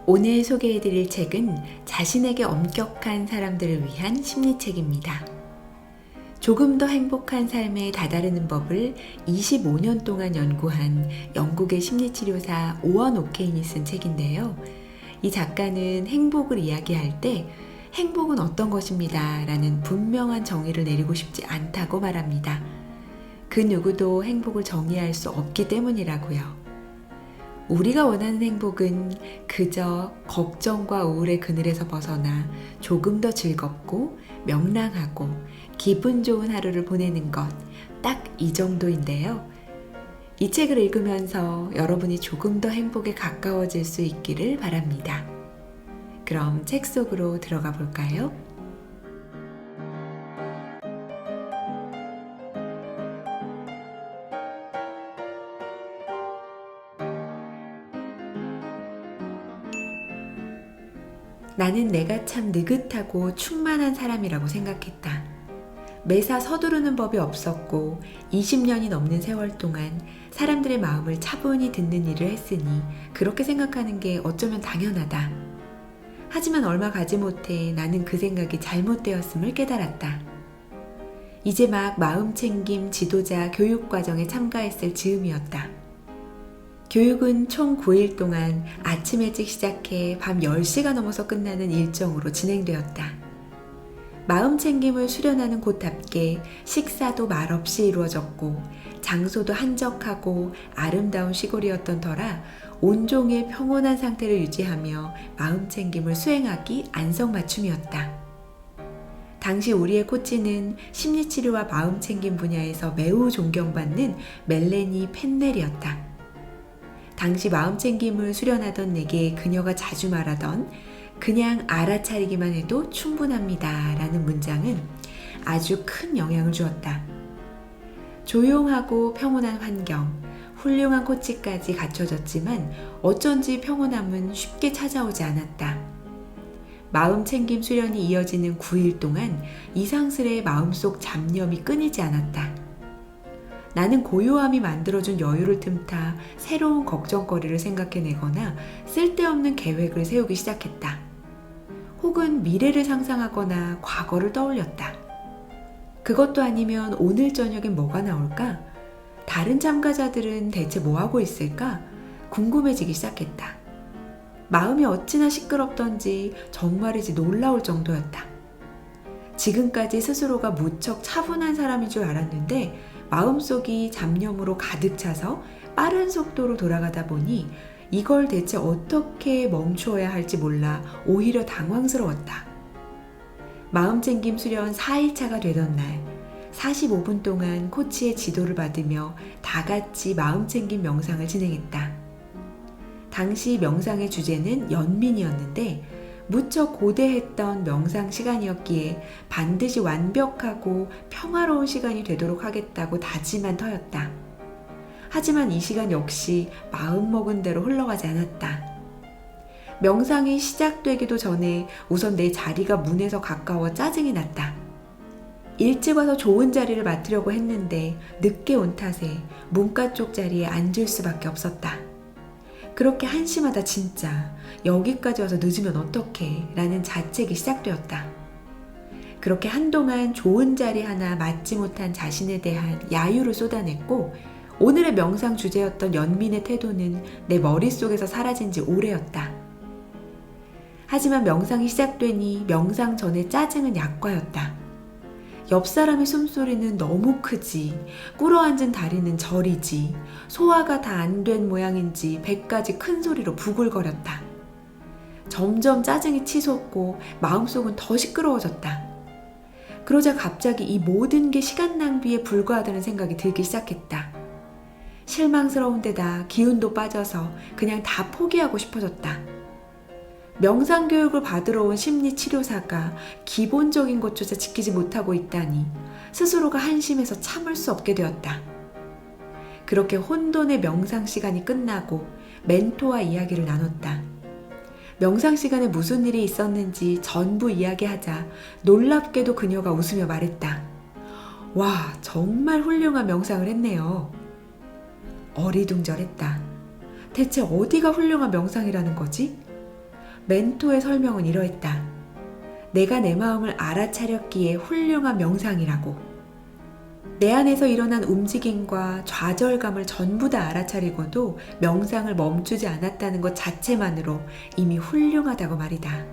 오늘 소개해드릴 책은 자신에게 엄격한 사람들을 위한 심리책입니다. 조금 더 행복한 삶에 다다르는 법을 25년 동안 연구한 영국의 심리치료사 오원 오케인이 쓴 책인데요. 이 작가는 행복을 이야기할 때 행복은 어떤 것입니다 라는 분명한 정의를 내리고 싶지 않다고 말합니다. 그 누구도 행복을 정의할 수 없기 때문이라고요. 우리가 원하는 행복은 그저 걱정과 우울의 그늘에서 벗어나 조금 더 즐겁고 명랑하고 기분 좋은 하루를 보내는 것, 딱 이 정도인데요. 이 책을 읽으면서 여러분이 조금 더 행복에 가까워질 수 있기를 바랍니다. 그럼 책 속으로 들어가 볼까요? 나는 내가 참 느긋하고 충만한 사람이라고 생각했다. 매사 서두르는 법이 없었고 20년이 넘는 세월 동안 사람들의 마음을 차분히 듣는 일을 했으니 그렇게 생각하는 게 어쩌면 당연하다. 하지만 얼마 가지 못해 나는 그 생각이 잘못되었음을 깨달았다. 이제 막 마음챙김 지도자 교육과정에 참가했을 즈음이었다. 교육은 총 9일 동안 아침 일찍 시작해 밤 10시가 넘어서 끝나는 일정으로 진행되었다. 마음챙김을 수련하는 곳답게 식사도 말없이 이루어졌고 장소도 한적하고 아름다운 시골이었던 터라 온종일 평온한 상태를 유지하며 마음챙김을 수행하기 안성맞춤이었다. 당시 우리의 코치는 심리치료와 마음챙김 분야에서 매우 존경받는 멜레니 펜넬이었다. 당시 마음챙김을 수련하던 내게 그녀가 자주 말하던 그냥 알아차리기만 해도 충분합니다 라는 문장은 아주 큰 영향을 주었다. 조용하고 평온한 환경, 훌륭한 코치까지 갖춰졌지만 어쩐지 평온함은 쉽게 찾아오지 않았다. 마음챙김 수련이 이어지는 9일 동안 이상스레 마음속 잡념이 끊이지 않았다. 나는 고요함이 만들어준 여유를 틈타 새로운 걱정거리를 생각해내거나 쓸데없는 계획을 세우기 시작했다. 혹은 미래를 상상하거나 과거를 떠올렸다. 그것도 아니면 오늘 저녁엔 뭐가 나올까? 다른 참가자들은 대체 뭐하고 있을까? 궁금해지기 시작했다. 마음이 어찌나 시끄럽던지 정말이지 놀라울 정도였다. 지금까지 스스로가 무척 차분한 사람인 줄 알았는데 마음속이 잡념으로 가득 차서 빠른 속도로 돌아가다 보니 이걸 대체 어떻게 멈추어야 할지 몰라 오히려 당황스러웠다. 마음챙김 수련 4일차가 되던 날 45분 동안 코치의 지도를 받으며 다 같이 마음챙김 명상을 진행했다. 당시 명상의 주제는 연민이었는데 무척 고대했던 명상 시간이었기에 반드시 완벽하고 평화로운 시간이 되도록 하겠다고 다짐한 터였다. 하지만 이 시간 역시 마음먹은 대로 흘러가지 않았다. 명상이 시작되기도 전에 우선 내 자리가 문에서 가까워 짜증이 났다. 일찍 와서 좋은 자리를 맡으려고 했는데 늦게 온 탓에 문가 쪽 자리에 앉을 수밖에 없었다. 그렇게 한심하다 진짜. 여기까지 와서 늦으면 어떡해 라는 자책이 시작되었다. 그렇게 한동안 좋은 자리 하나 맡지 못한 자신에 대한 야유를 쏟아냈고 오늘의 명상 주제였던 연민의 태도는 내 머릿속에서 사라진 지 오래였다. 하지만 명상이 시작되니 명상 전의 짜증은 약과였다. 옆 사람의 숨소리는 너무 크지, 꿇어앉은 다리는 저리지, 소화가 다 안 된 모양인지 배까지 큰 소리로 부글거렸다. 점점 짜증이 치솟고 마음속은 더 시끄러워졌다. 그러자 갑자기 이 모든 게 시간 낭비에 불과하다는 생각이 들기 시작했다. 실망스러운 데다 기운도 빠져서 그냥 다 포기하고 싶어졌다. 명상교육을 받으러 온 심리치료사가 기본적인 것조차 지키지 못하고 있다니 스스로가 한심해서 참을 수 없게 되었다. 그렇게 혼돈의 명상 시간이 끝나고 멘토와 이야기를 나눴다. 명상 시간에 무슨 일이 있었는지 전부 이야기하자 놀랍게도 그녀가 웃으며 말했다. 와, 정말 훌륭한 명상을 했네요. 어리둥절했다. 대체 어디가 훌륭한 명상이라는 거지? 멘토의 설명은 이러했다. 내가 내 마음을 알아차렸기에 훌륭한 명상이라고. 내 안에서 일어난 움직임과 좌절감을 전부 다 알아차리고도 명상을 멈추지 않았다는 것 자체만으로 이미 훌륭하다고 말이다.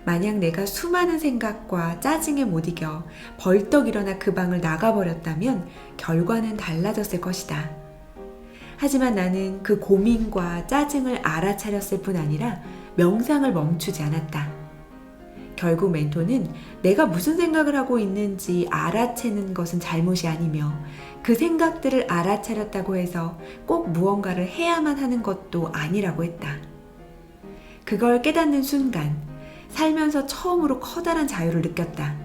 만약 내가 수많은 생각과 짜증에 못 이겨 벌떡 일어나 그 방을 나가버렸다면 결과는 달라졌을 것이다. 하지만 나는 그 고민과 짜증을 알아차렸을 뿐 아니라 명상을 멈추지 않았다. 결국 멘토는 내가 무슨 생각을 하고 있는지 알아채는 것은 잘못이 아니며 그 생각들을 알아차렸다고 해서 꼭 무언가를 해야만 하는 것도 아니라고 했다. 그걸 깨닫는 순간 살면서 처음으로 커다란 자유를 느꼈다.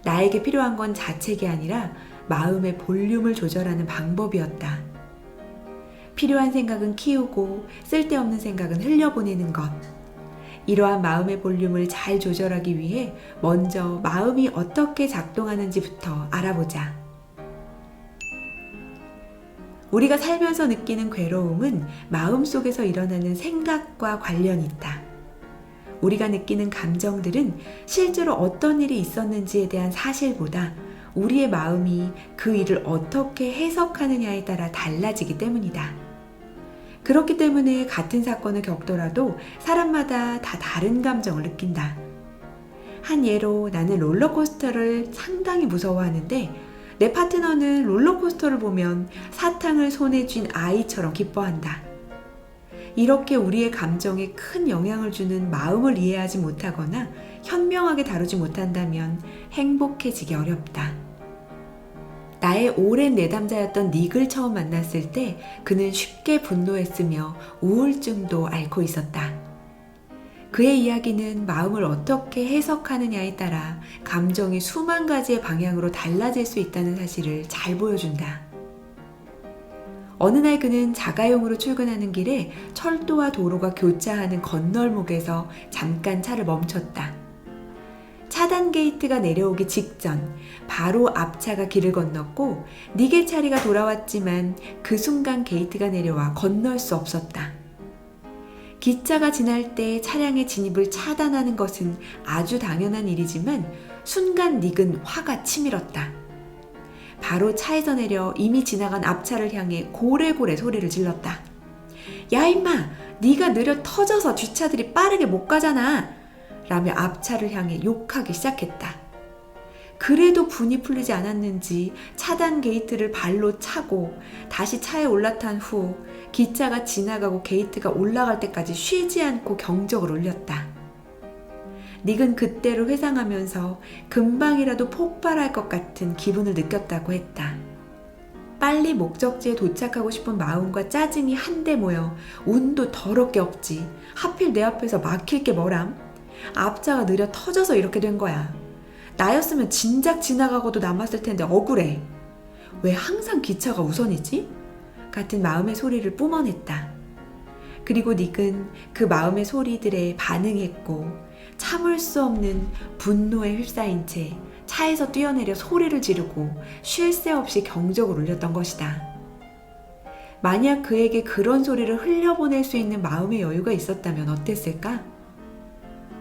나에게 필요한 건 자책이 아니라 마음의 볼륨을 조절하는 방법이었다. 필요한 생각은 키우고 쓸데없는 생각은 흘려보내는 것. 이러한 마음의 볼륨을 잘 조절하기 위해 먼저 마음이 어떻게 작동하는지부터 알아보자. 우리가 살면서 느끼는 괴로움은 마음속에서 일어나는 생각과 관련이 있다. 우리가 느끼는 감정들은 실제로 어떤 일이 있었는지에 대한 사실보다 우리의 마음이 그 일을 어떻게 해석하느냐에 따라 달라지기 때문이다. 그렇기 때문에 같은 사건을 겪더라도 사람마다 다 다른 감정을 느낀다. 한 예로 나는 롤러코스터를 상당히 무서워하는데 내 파트너는 롤러코스터를 보면 사탕을 손에 쥔 아이처럼 기뻐한다. 이렇게 우리의 감정에 큰 영향을 주는 마음을 이해하지 못하거나 현명하게 다루지 못한다면 행복해지기 어렵다. 나의 오랜 내담자였던 닉을 처음 만났을 때 그는 쉽게 분노했으며 우울증도 앓고 있었다. 그의 이야기는 마음을 어떻게 해석하느냐에 따라 감정이 수만 가지의 방향으로 달라질 수 있다는 사실을 잘 보여준다. 어느 날 그는 자가용으로 출근하는 길에 철도와 도로가 교차하는 건널목에서 잠깐 차를 멈췄다. 차단 게이트가 내려오기 직전 바로 앞차가 길을 건넜고 닉의 차례가 돌아왔지만 그 순간 게이트가 내려와 건널 수 없었다. 기차가 지날 때 차량의 진입을 차단하는 것은 아주 당연한 일이지만 순간 닉은 화가 치밀었다. 바로 차에서 내려 이미 지나간 앞차를 향해 고래고래 소리를 질렀다. 야 임마, 네가 느려 터져서 뒷차들이 빠르게 못 가잖아. 라며 앞차를 향해 욕하기 시작했다. 그래도 분이 풀리지 않았는지 차단 게이트를 발로 차고 다시 차에 올라탄 후 기차가 지나가고 게이트가 올라갈 때까지 쉬지 않고 경적을 울렸다. 닉은 그때를 회상하면서 금방이라도 폭발할 것 같은 기분을 느꼈다고 했다. 빨리 목적지에 도착하고 싶은 마음과 짜증이 한데 모여 운도 더럽게 없지. 하필 내 앞에서 막힐 게 뭐람? 앞차가 느려 터져서 이렇게 된 거야. 나였으면 진작 지나가고도 남았을 텐데 억울해. 왜 항상 기차가 우선이지? 같은 마음의 소리를 뿜어냈다. 그리고 닉은 그 마음의 소리들에 반응했고 참을 수 없는 분노에 휩싸인 채 차에서 뛰어내려 소리를 지르고 쉴 새 없이 경적을 울렸던 것이다. 만약 그에게 그런 소리를 흘려보낼 수 있는 마음의 여유가 있었다면 어땠을까?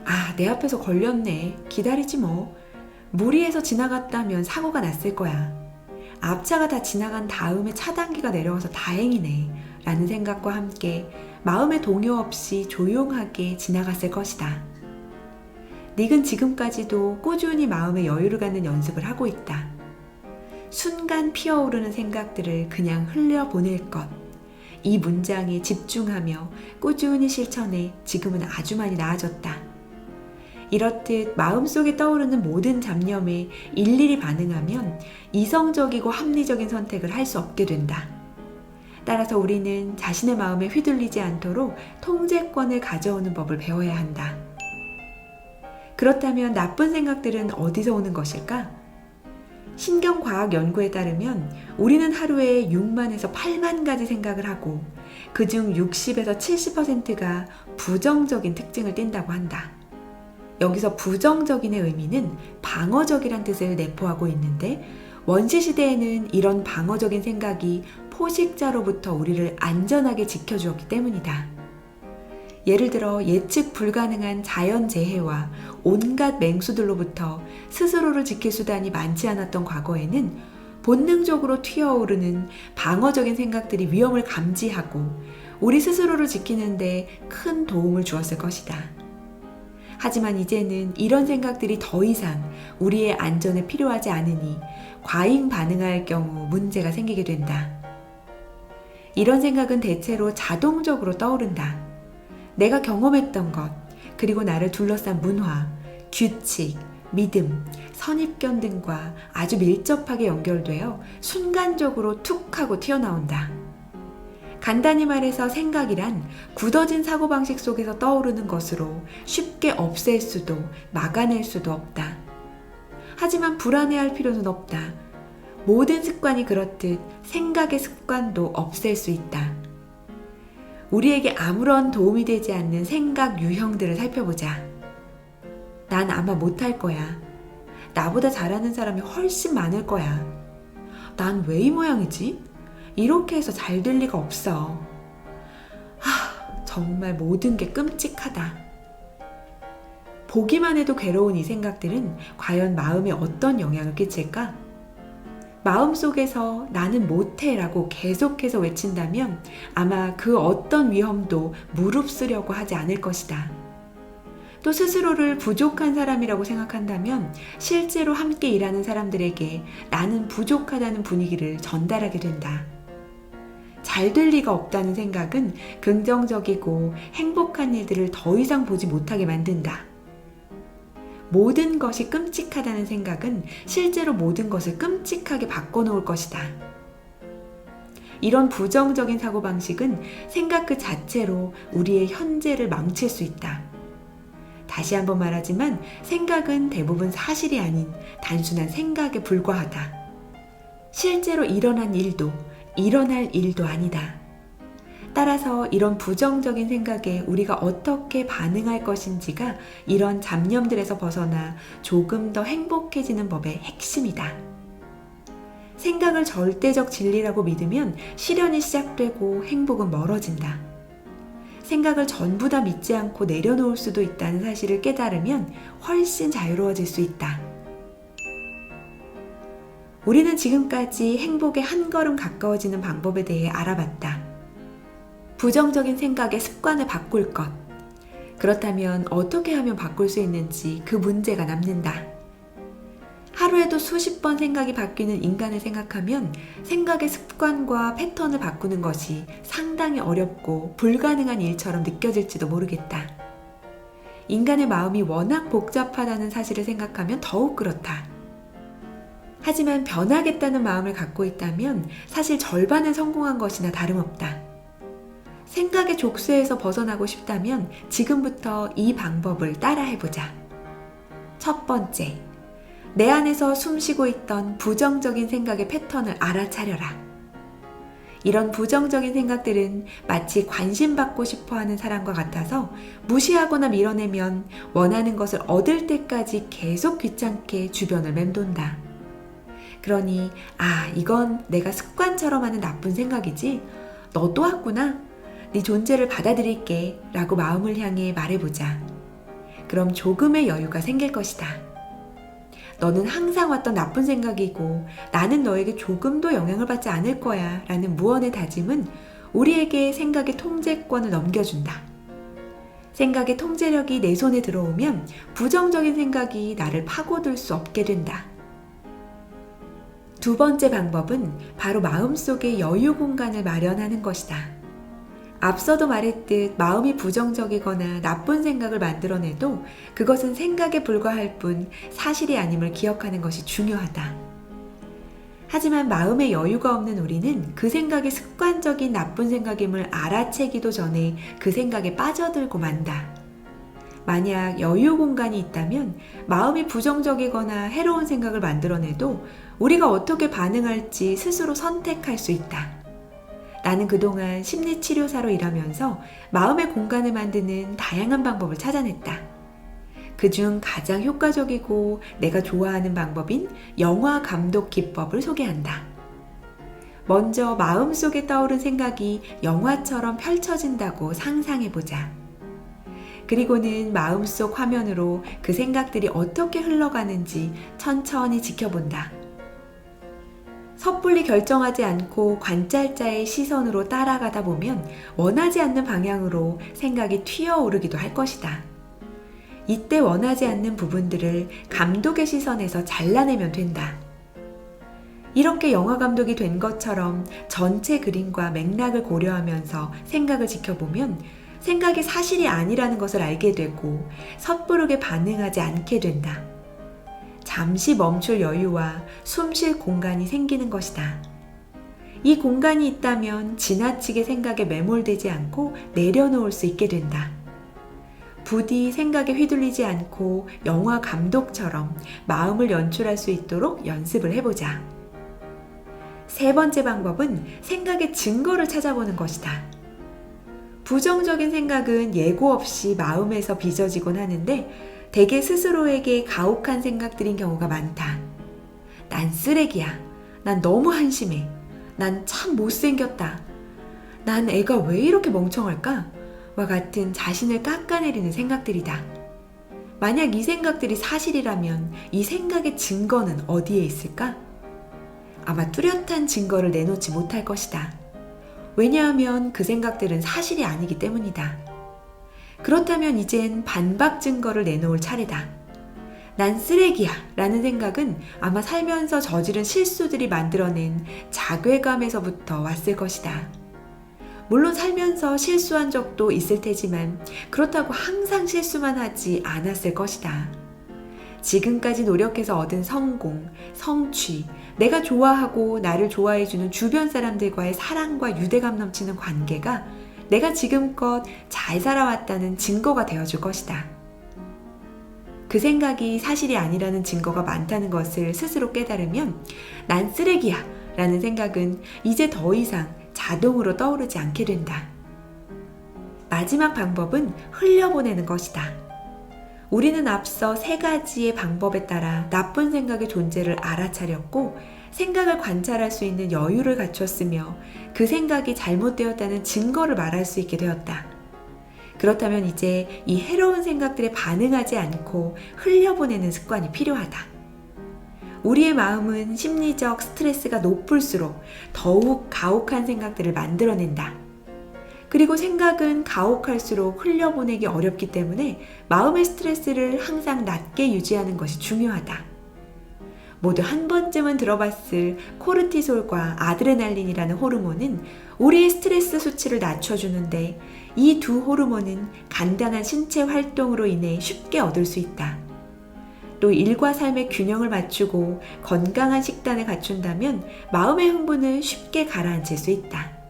아, 내 앞에서 걸렸네. 기다리지 뭐. 무리해서 지나갔다면 사고가 났을 거야. 앞차가 다 지나간 다음에 차단기가 내려와서 다행이네. 라는 생각과 함께 마음의 동요 없이 조용하게 지나갔을 것이다. 닉은 지금까지도 꾸준히 마음의 여유를 갖는 연습을 하고 있다. 순간 피어오르는 생각들을 그냥 흘려보낼 것. 이 문장에 집중하며 꾸준히 실천해 지금은 아주 많이 나아졌다. 이렇듯 마음속에 떠오르는 모든 잡념에 일일이 반응하면 이성적이고 합리적인 선택을 할 수 없게 된다. 따라서 우리는 자신의 마음에 휘둘리지 않도록 통제권을 가져오는 법을 배워야 한다. 그렇다면 나쁜 생각들은 어디서 오는 것일까? 신경과학 연구에 따르면 우리는 하루에 6만에서 8만 가지 생각을 하고 그중 60에서 70%가 부정적인 특징을 띈다고 한다. 여기서 부정적인의 의미는 방어적이란 뜻을 내포하고 있는데 원시시대에는 이런 방어적인 생각이 포식자로부터 우리를 안전하게 지켜주었기 때문이다. 예를 들어 예측 불가능한 자연재해와 온갖 맹수들로부터 스스로를 지킬 수단이 많지 않았던 과거에는 본능적으로 튀어오르는 방어적인 생각들이 위험을 감지하고 우리 스스로를 지키는데 큰 도움을 주었을 것이다. 하지만 이제는 이런 생각들이 더 이상 우리의 안전에 필요하지 않으니 과잉 반응할 경우 문제가 생기게 된다. 이런 생각은 대체로 자동적으로 떠오른다. 내가 경험했던 것, 그리고 나를 둘러싼 문화, 규칙, 믿음, 선입견 등과 아주 밀접하게 연결되어 순간적으로 툭 하고 튀어나온다. 간단히 말해서 생각이란 굳어진 사고방식 속에서 떠오르는 것으로 쉽게 없앨 수도 막아낼 수도 없다. 하지만 불안해할 필요는 없다. 모든 습관이 그렇듯 생각의 습관도 없앨 수 있다. 우리에게 아무런 도움이 되지 않는 생각 유형들을 살펴보자. 난 아마 못할 거야. 나보다 잘하는 사람이 훨씬 많을 거야. 난 왜 이 모양이지? 이렇게 해서 잘 될 리가 없어. 정말 모든 게 끔찍하다. 보기만 해도 괴로운 이 생각들은 과연 마음에 어떤 영향을 끼칠까? 마음속에서 나는 못해 라고 계속해서 외친다면 아마 그 어떤 위험도 무릅쓰려고 하지 않을 것이다. 또 스스로를 부족한 사람이라고 생각한다면 실제로 함께 일하는 사람들에게 나는 부족하다는 분위기를 전달하게 된다. 잘 될 리가 없다는 생각은 긍정적이고 행복한 일들을 더 이상 보지 못하게 만든다. 모든 것이 끔찍하다는 생각은 실제로 모든 것을 끔찍하게 바꿔놓을 것이다. 이런 부정적인 사고방식은 생각 그 자체로 우리의 현재를 망칠 수 있다. 다시 한번 말하지만 생각은 대부분 사실이 아닌 단순한 생각에 불과하다. 실제로 일어난 일도 일어날 일도 아니다. 따라서 이런 부정적인 생각에 우리가 어떻게 반응할 것인지가 이런 잡념들에서 벗어나 조금 더 행복해지는 법의 핵심이다. 생각을 절대적 진리라고 믿으면 시련이 시작되고 행복은 멀어진다. 생각을 전부 다 믿지 않고 내려놓을 수도 있다는 사실을 깨달으면 훨씬 자유로워질 수 있다. 우리는 지금까지 행복에 한 걸음 가까워지는 방법에 대해 알아봤다. 부정적인 생각의 습관을 바꿀 것. 그렇다면 어떻게 하면 바꿀 수 있는지 그 문제가 남는다. 하루에도 수십 번 생각이 바뀌는 인간을 생각하면 생각의 습관과 패턴을 바꾸는 것이 상당히 어렵고 불가능한 일처럼 느껴질지도 모르겠다. 인간의 마음이 워낙 복잡하다는 사실을 생각하면 더욱 그렇다. 하지만 변하겠다는 마음을 갖고 있다면 사실 절반은 성공한 것이나 다름없다. 생각의 족쇄에서 벗어나고 싶다면 지금부터 이 방법을 따라해보자. 첫 번째, 내 안에서 숨쉬고 있던 부정적인 생각의 패턴을 알아차려라. 이런 부정적인 생각들은 마치 관심받고 싶어하는 사람과 같아서 무시하거나 밀어내면 원하는 것을 얻을 때까지 계속 귀찮게 주변을 맴돈다. 그러니 이건 내가 습관처럼 하는 나쁜 생각이지? 너 또 왔구나? 네 존재를 받아들일게 라고 마음을 향해 말해보자. 그럼 조금의 여유가 생길 것이다. 너는 항상 왔던 나쁜 생각이고 나는 너에게 조금도 영향을 받지 않을 거야 라는 무언의 다짐은 우리에게 생각의 통제권을 넘겨준다. 생각의 통제력이 내 손에 들어오면 부정적인 생각이 나를 파고들 수 없게 된다. 두 번째 방법은 바로 마음속에 여유 공간을 마련하는 것이다. 앞서도 말했듯 마음이 부정적이거나 나쁜 생각을 만들어내도 그것은 생각에 불과할 뿐 사실이 아님을 기억하는 것이 중요하다. 하지만 마음에 여유가 없는 우리는 그 생각이 습관적인 나쁜 생각임을 알아채기도 전에 그 생각에 빠져들고 만다. 만약 여유 공간이 있다면 마음이 부정적이거나 해로운 생각을 만들어내도 우리가 어떻게 반응할지 스스로 선택할 수 있다. 나는 그동안 심리치료사로 일하면서 마음의 공간을 만드는 다양한 방법을 찾아냈다. 그중 가장 효과적이고 내가 좋아하는 방법인 영화 감독 기법을 소개한다. 먼저 마음속에 떠오른 생각이 영화처럼 펼쳐진다고 상상해보자. 그리고는 마음속 화면으로 그 생각들이 어떻게 흘러가는지 천천히 지켜본다. 섣불리 결정하지 않고 관찰자의 시선으로 따라가다 보면 원하지 않는 방향으로 생각이 튀어오르기도 할 것이다. 이때 원하지 않는 부분들을 감독의 시선에서 잘라내면 된다. 이렇게 영화 감독이 된 것처럼 전체 그림과 맥락을 고려하면서 생각을 지켜보면 생각이 사실이 아니라는 것을 알게 되고 섣부르게 반응하지 않게 된다. 잠시 멈출 여유와 숨 쉴 공간이 생기는 것이다. 이 공간이 있다면 지나치게 생각에 매몰되지 않고 내려놓을 수 있게 된다. 부디 생각에 휘둘리지 않고 영화 감독처럼 마음을 연출할 수 있도록 연습을 해보자. 세 번째 방법은 생각의 증거를 찾아보는 것이다. 부정적인 생각은 예고 없이 마음에서 빚어지곤 하는데 대개 스스로에게 가혹한 생각들인 경우가 많다. 난 쓰레기야. 난 너무 한심해. 난 참 못생겼다. 난 애가 왜 이렇게 멍청할까? 와 같은 자신을 깎아내리는 생각들이다. 만약 이 생각들이 사실이라면 이 생각의 증거는 어디에 있을까? 아마 뚜렷한 증거를 내놓지 못할 것이다. 왜냐하면 그 생각들은 사실이 아니기 때문이다. 그렇다면 이젠 반박 증거를 내놓을 차례다. 난 쓰레기야 라는 생각은 아마 살면서 저지른 실수들이 만들어낸 자괴감에서부터 왔을 것이다. 물론 살면서 실수한 적도 있을 테지만 그렇다고 항상 실수만 하지 않았을 것이다. 지금까지 노력해서 얻은 성공, 성취, 내가 좋아하고 나를 좋아해주는 주변 사람들과의 사랑과 유대감 넘치는 관계가 내가 지금껏 잘 살아왔다는 증거가 되어줄 것이다. 그 생각이 사실이 아니라는 증거가 많다는 것을 스스로 깨달으면 난 쓰레기야 라는 생각은 이제 더 이상 자동으로 떠오르지 않게 된다. 마지막 방법은 흘려보내는 것이다. 우리는 앞서 세 가지의 방법에 따라 나쁜 생각의 존재를 알아차렸고 생각을 관찰할 수 있는 여유를 갖췄으며 그 생각이 잘못되었다는 증거를 말할 수 있게 되었다. 그렇다면 이제 이 해로운 생각들에 반응하지 않고 흘려보내는 습관이 필요하다. 우리의 마음은 심리적 스트레스가 높을수록 더욱 가혹한 생각들을 만들어낸다. 그리고 생각은 가혹할수록 흘려보내기 어렵기 때문에 마음의 스트레스를 항상 낮게 유지하는 것이 중요하다. 모두 한 번쯤은 들어봤을 코르티솔과 아드레날린이라는 호르몬은 우리의 스트레스 수치를 낮춰주는데 이 두 호르몬은 간단한 신체 활동으로 인해 쉽게 얻을 수 있다. 또 일과 삶의 균형을 맞추고 건강한 식단을 갖춘다면 마음의 흥분을 쉽게 가라앉힐 수 있다.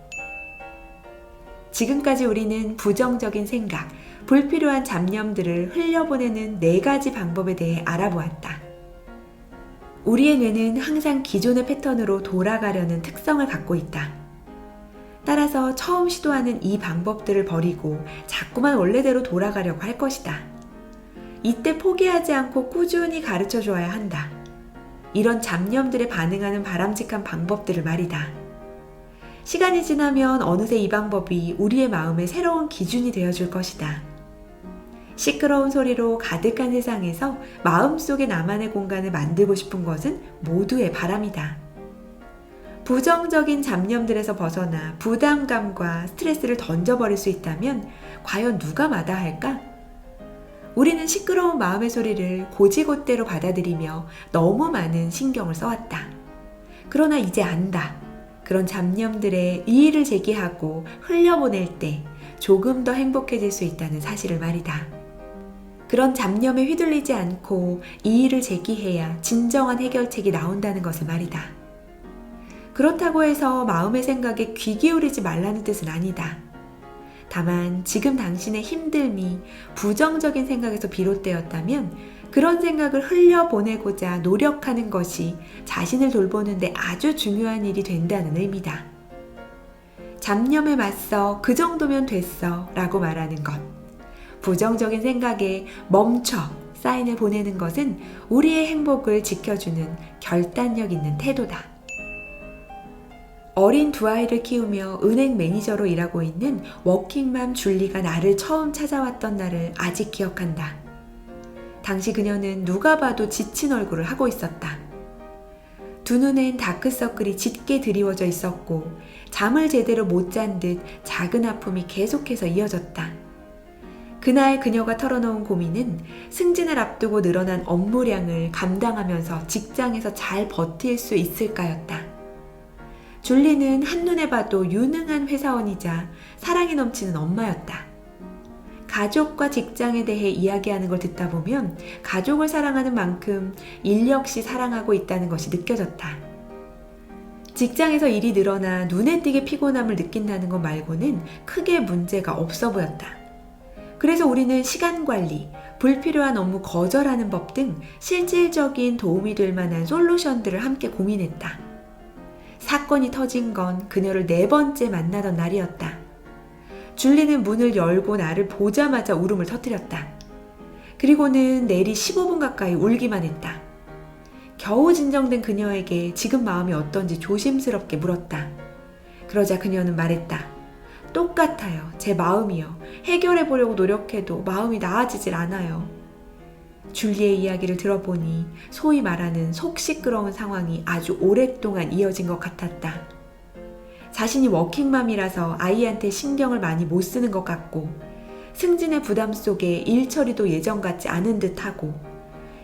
지금까지 우리는 부정적인 생각, 불필요한 잡념들을 흘려보내는 4가지 방법에 대해 알아보았다. 우리의 뇌는 항상 기존의 패턴으로 돌아가려는 특성을 갖고 있다. 따라서 처음 시도하는 이 방법들을 버리고 자꾸만 원래대로 돌아가려고 할 것이다. 이때 포기하지 않고 꾸준히 가르쳐 줘야 한다. 이런 잡념들에 반응하는 바람직한 방법들을 말이다. 시간이 지나면 어느새 이 방법이 우리의 마음의 새로운 기준이 되어줄 것이다. 시끄러운 소리로 가득한 세상에서 마음속에 나만의 공간을 만들고 싶은 것은 모두의 바람이다. 부정적인 잡념들에서 벗어나 부담감과 스트레스를 던져버릴 수 있다면 과연 누가 마다할까? 우리는 시끄러운 마음의 소리를 고지곳대로 받아들이며 너무 많은 신경을 써왔다. 그러나 이제 안다. 그런 잡념들에 이의를 제기하고 흘려보낼 때 조금 더 행복해질 수 있다는 사실을 말이다. 그런 잡념에 휘둘리지 않고 이의를 제기해야 진정한 해결책이 나온다는 것을 말이다. 그렇다고 해서 마음의 생각에 귀 기울이지 말라는 뜻은 아니다. 다만 지금 당신의 힘듦이 부정적인 생각에서 비롯되었다면 그런 생각을 흘려보내고자 노력하는 것이 자신을 돌보는데 아주 중요한 일이 된다는 의미다. 잡념에 맞서 그 정도면 됐어 라고 말하는 것. 부정적인 생각에 멈춰 사인을 보내는 것은 우리의 행복을 지켜주는 결단력 있는 태도다. 어린 두 아이를 키우며 은행 매니저로 일하고 있는 워킹맘 줄리가 나를 처음 찾아왔던 날을 아직 기억한다. 당시 그녀는 누가 봐도 지친 얼굴을 하고 있었다. 두 눈엔 다크서클이 짙게 드리워져 있었고 잠을 제대로 못 잔 듯 작은 아픔이 계속해서 이어졌다. 그날 그녀가 털어놓은 고민은 승진을 앞두고 늘어난 업무량을 감당하면서 직장에서 잘 버틸 수 있을까였다. 줄리는 한눈에 봐도 유능한 회사원이자 사랑이 넘치는 엄마였다. 가족과 직장에 대해 이야기하는 걸 듣다 보면 가족을 사랑하는 만큼 일 역시 사랑하고 있다는 것이 느껴졌다. 직장에서 일이 늘어나 눈에 띄게 피곤함을 느낀다는 것 말고는 크게 문제가 없어 보였다. 그래서 우리는 시간 관리, 불필요한 업무 거절하는 법 등 실질적인 도움이 될 만한 솔루션들을 함께 고민했다. 사건이 터진 건 그녀를 4번째 만나던 날이었다. 줄리는 문을 열고 나를 보자마자 울음을 터뜨렸다. 그리고는 내리 15분 가까이 울기만 했다. 겨우 진정된 그녀에게 지금 마음이 어떤지 조심스럽게 물었다. 그러자 그녀는 말했다. 똑같아요. 제 마음이요. 해결해 보려고 노력해도 마음이 나아지질 않아요. 줄리의 이야기를 들어보니 소위 말하는 속 시끄러운 상황이 아주 오랫동안 이어진 것 같았다. 자신이 워킹맘이라서 아이한테 신경을 많이 못 쓰는 것 같고 승진의 부담 속에 일 처리도 예전 같지 않은 듯하고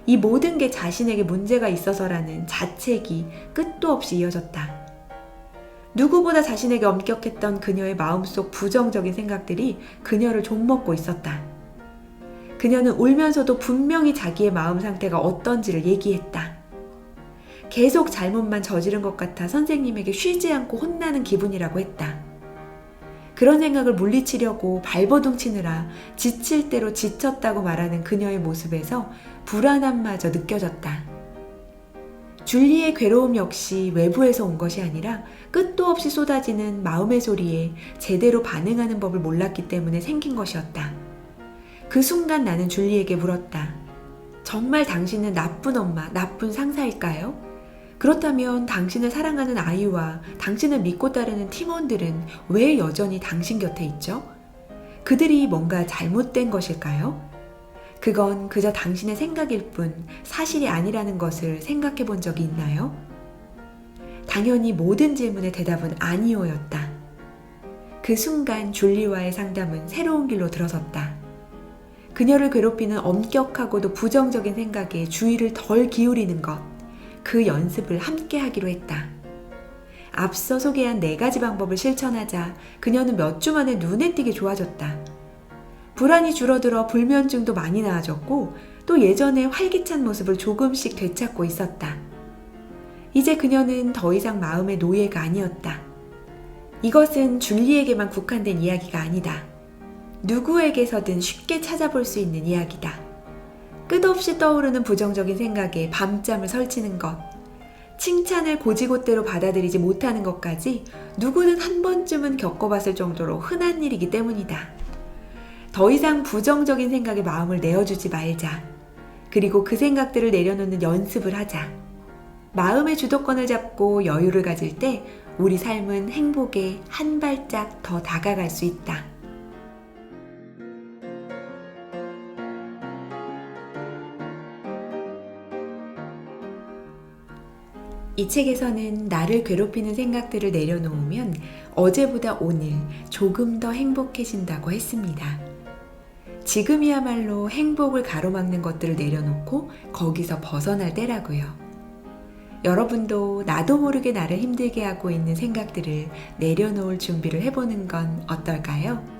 이 모든 게 자신에게 문제가 있어서라는 자책이 끝도 없이 이어졌다. 누구보다 자신에게 엄격했던 그녀의 마음속 부정적인 생각들이 그녀를 좀먹고 있었다. 그녀는 울면서도 분명히 자기의 마음 상태가 어떤지를 얘기했다. 계속 잘못만 저지른 것 같아 선생님에게 쉬지 않고 혼나는 기분이라고 했다. 그런 생각을 물리치려고 발버둥 치느라 지칠 대로 지쳤다고 말하는 그녀의 모습에서 불안함마저 느껴졌다. 줄리의 괴로움 역시 외부에서 온 것이 아니라 끝도 없이 쏟아지는 마음의 소리에 제대로 반응하는 법을 몰랐기 때문에 생긴 것이었다. 그 순간 나는 줄리에게 물었다. 정말 당신은 나쁜 엄마, 나쁜 상사일까요? 그렇다면 당신을 사랑하는 아이와 당신을 믿고 따르는 팀원들은 왜 여전히 당신 곁에 있죠? 그들이 뭔가 잘못된 것일까요? 그건 그저 당신의 생각일 뿐 사실이 아니라는 것을 생각해 본 적이 있나요? 당연히 모든 질문의 대답은 아니오였다. 그 순간 줄리와의 상담은 새로운 길로 들어섰다. 그녀를 괴롭히는 엄격하고도 부정적인 생각에 주의를 덜 기울이는 것, 그 연습을 함께 하기로 했다. 앞서 소개한 4가지 방법을 실천하자 그녀는 몇 주 만에 눈에 띄게 좋아졌다. 불안이 줄어들어 불면증도 많이 나아졌고 또 예전의 활기찬 모습을 조금씩 되찾고 있었다. 이제 그녀는 더 이상 마음의 노예가 아니었다. 이것은 줄리에게만 국한된 이야기가 아니다. 누구에게서든 쉽게 찾아볼 수 있는 이야기다. 끝없이 떠오르는 부정적인 생각에 밤잠을 설치는 것, 칭찬을 고지고대로 받아들이지 못하는 것까지 누구든 한 번쯤은 겪어봤을 정도로 흔한 일이기 때문이다. 더 이상 부정적인 생각에 마음을 내어주지 말자. 그리고 그 생각들을 내려놓는 연습을 하자. 마음의 주도권을 잡고 여유를 가질 때 우리 삶은 행복에 한 발짝 더 다가갈 수 있다. 이 책에서는 나를 괴롭히는 생각들을 내려놓으면 어제보다 오늘 조금 더 행복해진다고 했습니다. 지금이야말로 행복을 가로막는 것들을 내려놓고 거기서 벗어날 때라고요. 여러분도 나도 모르게 나를 힘들게 하고 있는 생각들을 내려놓을 준비를 해보는 건 어떨까요?